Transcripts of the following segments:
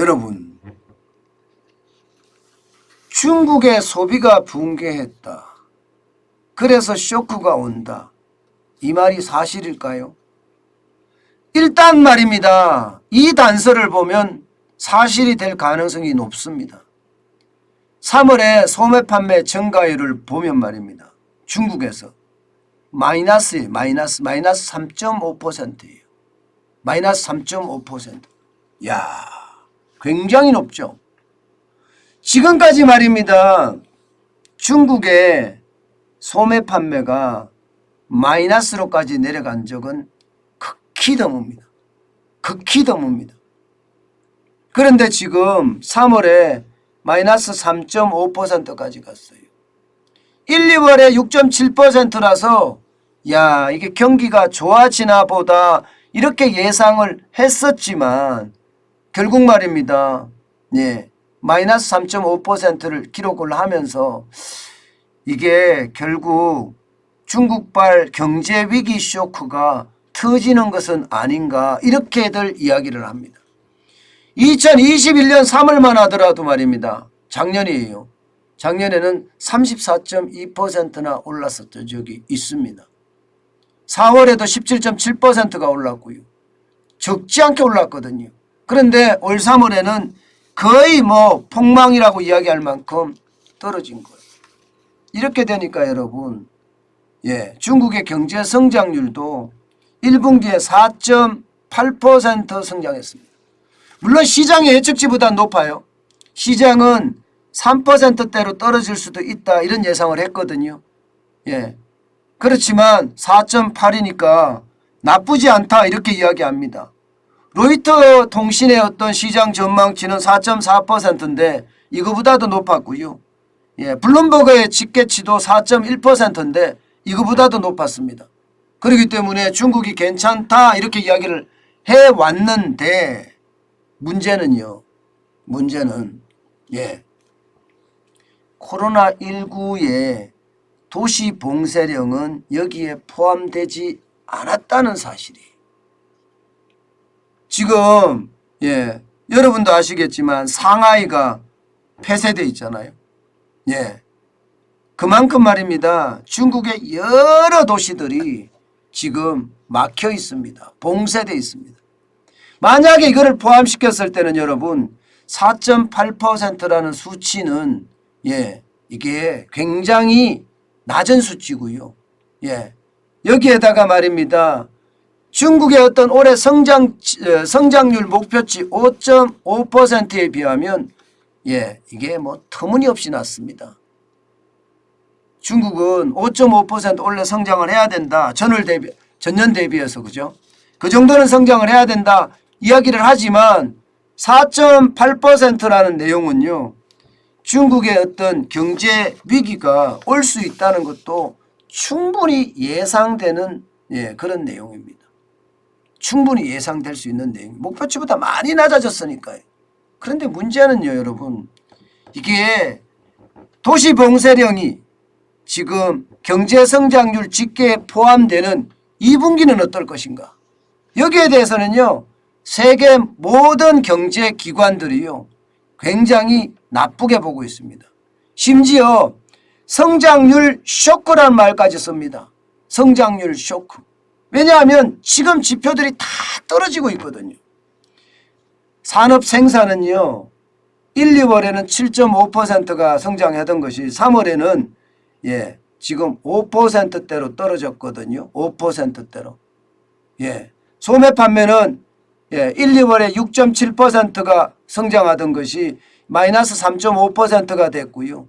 여러분, 중국의 소비가 붕괴했다. 그래서 쇼크가 온다. 이 말이 사실일까요? 일단 말입니다. 이 단서를 보면 사실이 될 가능성이 높습니다. 3월에 소매 판매 증가율을 보면 말입니다. 중국에서 마이너스 3.5%예요. 마이너스 3.5%. 야, 굉장히 높죠. 지금까지 말입니다. 중국의 소매 판매가 마이너스로까지 내려간 적은 극히 드뭅니다. 극히 드뭅니다. 그런데 지금 3월에 마이너스 3.5%까지 갔어요. 1, 2월에 6.7%라서 야, 이게 경기가 좋아지나 보다 이렇게 예상을 했었지만 결국 말입니다. 예, 마이너스 3.5%를 기록을 하면서 이게 결국 중국발 경제위기 쇼크가 터지는 것은 아닌가 이렇게들 이야기를 합니다. 2021년 3월만 하더라도 말입니다. 작년이에요. 작년에는 34.2%나 올랐었던 적이 있습니다. 4월에도 17.7%가 올랐고요. 적지 않게 올랐거든요. 그런데 올 3월에는 거의 폭망이라고 이야기할 만큼 떨어진 거예요. 이렇게 되니까 여러분, 중국의 경제 성장률도 1분기에 4.8% 성장했습니다. 물론 시장의 예측치보다 높아요. 시장은 3%대로 떨어질 수도 있다 이런 예상을 했거든요. 그렇지만 4.8이니까 나쁘지 않다 이렇게 이야기합니다. 로이터 통신의 어떤 시장 전망치는 4.4%인데 이거보다도 높았고요. 블룸버그의 집계치도 4.1%인데 이거보다도 높았습니다. 그렇기 때문에 중국이 괜찮다 이렇게 이야기를 해왔는데 문제는 코로나19의 도시 봉쇄령은 여기에 포함되지 않았다는 사실이에요. 지금 여러분도 아시겠지만 상하이가 폐쇄되어 있잖아요. 그만큼 말입니다. 중국의 여러 도시들이 지금 막혀 있습니다. 봉쇄되어 있습니다. 만약에 이거를 포함시켰을 때는 여러분 4.8%라는 수치는 이게 굉장히 낮은 수치고요. 여기에다가 말입니다. 중국의 어떤 올해 성장률 목표치 5.5%에 비하면 이게 터무니없이 낮습니다. 중국은 5.5% 올해 성장을 해야 된다. 전년 대비해서 그죠? 그 정도는 성장을 해야 된다 이야기를 하지만 4.8%라는 내용은요. 중국의 어떤 경제 위기가 올 수 있다는 것도 충분히 예상되는 그런 내용입니다. 충분히 예상될 수 있는 내용. 목표치보다 많이 낮아졌으니까요. 그런데 문제는요, 여러분. 이게 도시봉쇄령이 지금 경제성장률 집계에 포함되는 2분기는 어떨 것인가. 여기에 대해서는요. 세계 모든 경제기관들이요. 굉장히 나쁘게 보고 있습니다. 심지어 성장률 쇼크라는 말까지 씁니다. 성장률 쇼크. 왜냐하면 지금 지표들이 다 떨어지고 있거든요. 산업 생산은요. 1, 2월에는 7.5%가 성장하던 것이 3월에는 지금 5%대로 떨어졌거든요. 5%대로. 소매 판매는 1, 2월에 6.7%가 성장하던 것이 마이너스 3.5%가 됐고요.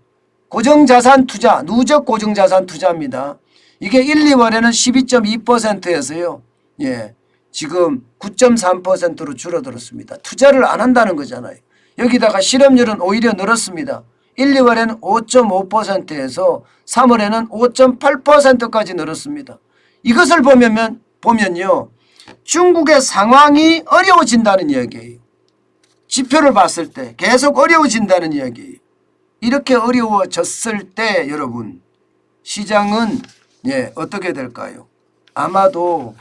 고정자산 투자, 누적 고정자산 투자입니다. 이게 1, 2월에는 12.2%였어요. 지금 9.3%로 줄어들었습니다. 투자를 안 한다는 거잖아요. 여기다가 실업률은 오히려 늘었습니다. 1, 2월에는 5.5%에서 3월에는 5.8%까지 늘었습니다. 이것을 보면요. 중국의 상황이 어려워진다는 이야기예요. 지표를 봤을 때 계속 어려워진다는 이야기예요. 이렇게 어려워졌을 때 여러분 시장은 어떻게 될까요? 아마도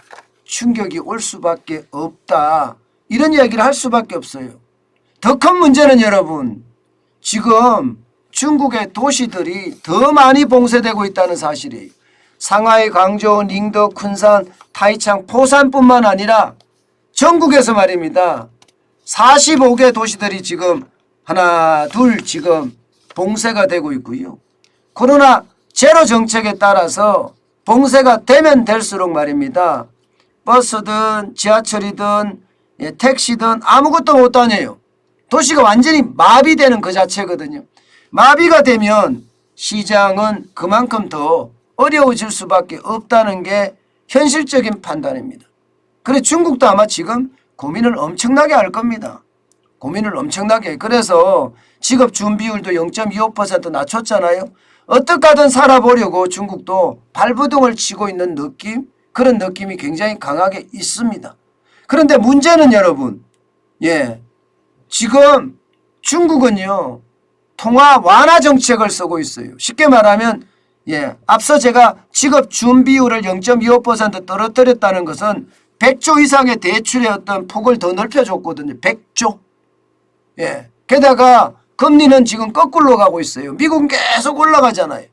충격이 올 수밖에 없다. 이런 이야기를 할 수밖에 없어요. 더 큰 문제는 여러분, 지금 중국의 도시들이 더 많이 봉쇄되고 있다는 사실이에요. 상하이, 광저우, 닝더, 쿤산, 타이창, 포산뿐만 아니라 전국에서 말입니다. 45개 도시들이 지금 하나 둘 지금 봉쇄가 되고 있고요. 코로나 제로 정책에 따라서 봉쇄가 되면 될수록 말입니다. 버스든 지하철이든 택시든 아무것도 못 다녀요. 도시가 완전히 마비되는 그 자체거든요. 마비가 되면 시장은 그만큼 더 어려워질 수밖에 없다는 게 현실적인 판단입니다. 그래 중국도 아마 지금 고민을 엄청나게 할 겁니다. 고민을 엄청나게. 그래서 직업 준비율도 0.25% 낮췄잖아요. 어떻게 하든 살아보려고 중국도 발버둥을 치고 있는 느낌, 그런 느낌이 굉장히 강하게 있습니다. 그런데 문제는 여러분, 지금 중국은요 통화 완화 정책을 쓰고 있어요. 쉽게 말하면 앞서 제가 직업 준비율을 0.25% 떨어뜨렸다는 것은 100조 이상의 대출의 어떤 폭을 더 넓혀줬거든요. 100조. 게다가 금리는 지금 거꾸로 가고 있어요. 미국은 계속 올라가잖아요.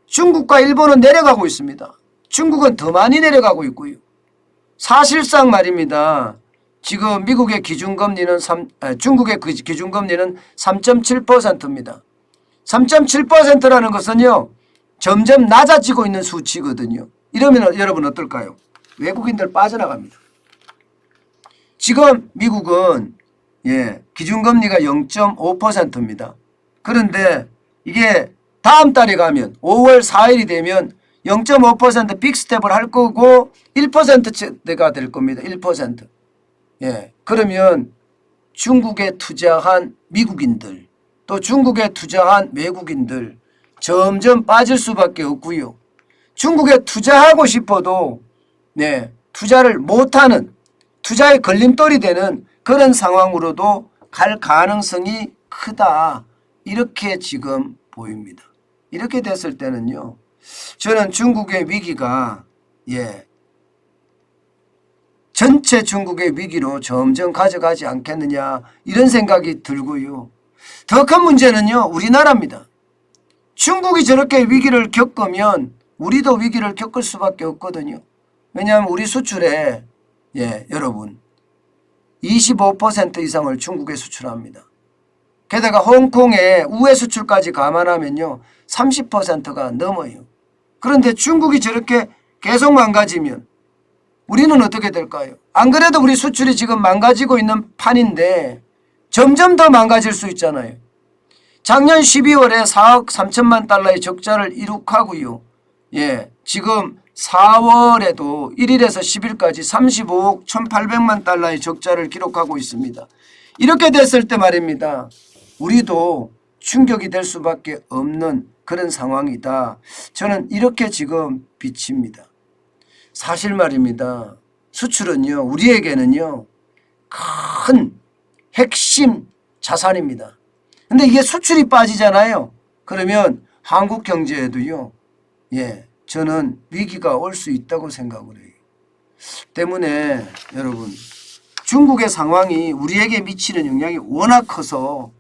중국과 일본은 내려가고 있습니다. 중국은 더 많이 내려가고 있고요. 사실상 말입니다. 지금 미국의 기준금리는 중국의 기준금리는 3.7%입니다. 3.7%라는 것은요. 점점 낮아지고 있는 수치거든요. 이러면 여러분 어떨까요? 외국인들 빠져나갑니다. 지금 미국은 기준금리가 0.5%입니다. 그런데 이게 다음 달에 가면 5월 4일이 되면 0.5% 빅스텝을 할 거고 1%대가 될 겁니다. 1%. 그러면 중국에 투자한 미국인들 또 중국에 투자한 외국인들 점점 빠질 수밖에 없고요. 중국에 투자하고 싶어도 투자를 못하는 투자의 걸림돌이 되는 그런 상황으로도 갈 가능성이 크다. 이렇게 지금 보입니다. 이렇게 됐을 때는요. 저는 중국의 위기가 전체 중국의 위기로 점점 가져가지 않겠느냐 이런 생각이 들고요. 더 큰 문제는요. 우리나라입니다. 중국이 저렇게 위기를 겪으면 우리도 위기를 겪을 수밖에 없거든요. 왜냐하면 우리 수출에 여러분 25% 이상을 중국에 수출합니다. 게다가 홍콩의 우회 수출까지 감안하면요 30%가 넘어요. 그런데 중국이 저렇게 계속 망가지면 우리는 어떻게 될까요? 안 그래도 우리 수출이 지금 망가지고 있는 판인데 점점 더 망가질 수 있잖아요. 작년 12월에 4억 3천만 달러의 적자를 이룩하고요. 지금 4월에도 1일에서 10일까지 35억 1,800만 달러의 적자를 기록하고 있습니다. 이렇게 됐을 때 말입니다. 우리도 충격이 될 수밖에 없는 그런 상황이다. 저는 이렇게 지금 비칩니다. 사실 말입니다. 수출은요. 우리에게는요. 큰 핵심 자산입니다. 근데 이게 수출이 빠지잖아요. 그러면 한국 경제에도요. 저는 위기가 올 수 있다고 생각을 해요. 때문에 여러분 중국의 상황이 우리에게 미치는 영향이 워낙 커서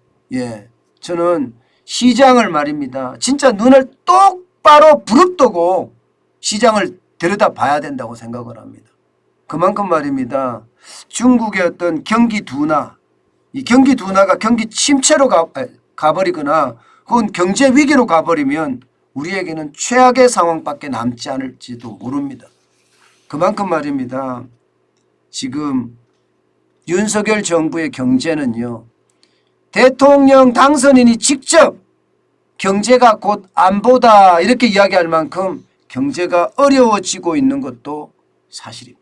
저는 시장을 말입니다. 진짜 눈을 똑바로 부릅뜨고 시장을 들여다봐야 된다고 생각을 합니다. 그만큼 말입니다. 중국의 어떤 경기 둔화, 이 경기 둔화가 경기 침체로 가버리거나 혹은 경제 위기로 가버리면 우리에게는 최악의 상황밖에 남지 않을지도 모릅니다. 그만큼 말입니다. 지금 윤석열 정부의 경제는요. 대통령 당선인이 직접 경제가 곧 안보다 이렇게 이야기할 만큼 경제가 어려워지고 있는 것도 사실입니다.